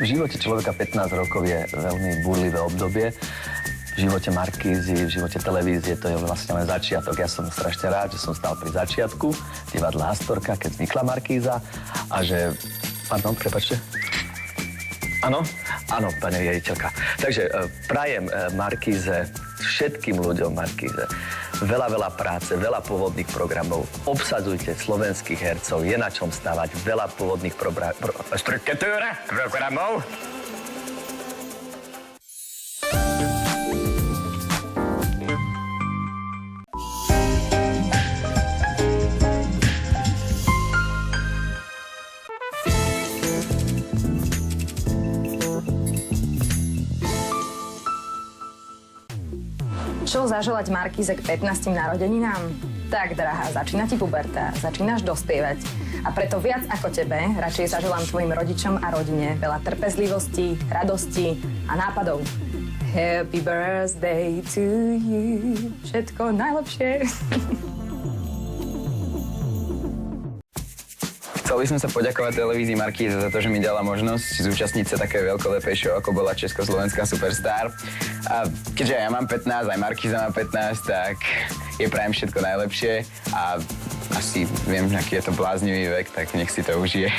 V živote človeka 15 rokov je veľmi búrlivé obdobie. V živote Markízy, v živote televízie to je vlastne len začiatok. Ja som strašne rád, že som stál pri začiatku divadla Astorka, keď vznikla Markíza a že... Pardon, prepáčte. Áno? Áno, pani riaditeľka. Takže prajem Markíze, všetkým ľuďom Markíze. Veľa práce, veľa pôvodných programov. Obsadzujte slovenských hercov, je na čom stavať. Veľa pôvodných programov. Čo zaželať Markíze k 15. narodeninám? Tak, drahá, začína ti puberta, začínaš dospievať. A preto viac ako tebe radšej zaželám tvojim rodičom a rodine veľa trpezlivosti, radosti a nápadov. Happy birthday to you. Všetko najlepšie. Chcel by som sa poďakovať televízii Markíza za to, že mi dala možnosť zúčastniť sa také veľkolepej show, ako bola Československá Superstar. A keďže ja mám 15, aj Markíza má 15, tak jej prajem všetko najlepšie a asi viem, aký je to bláznivý vek, tak nech si to užije.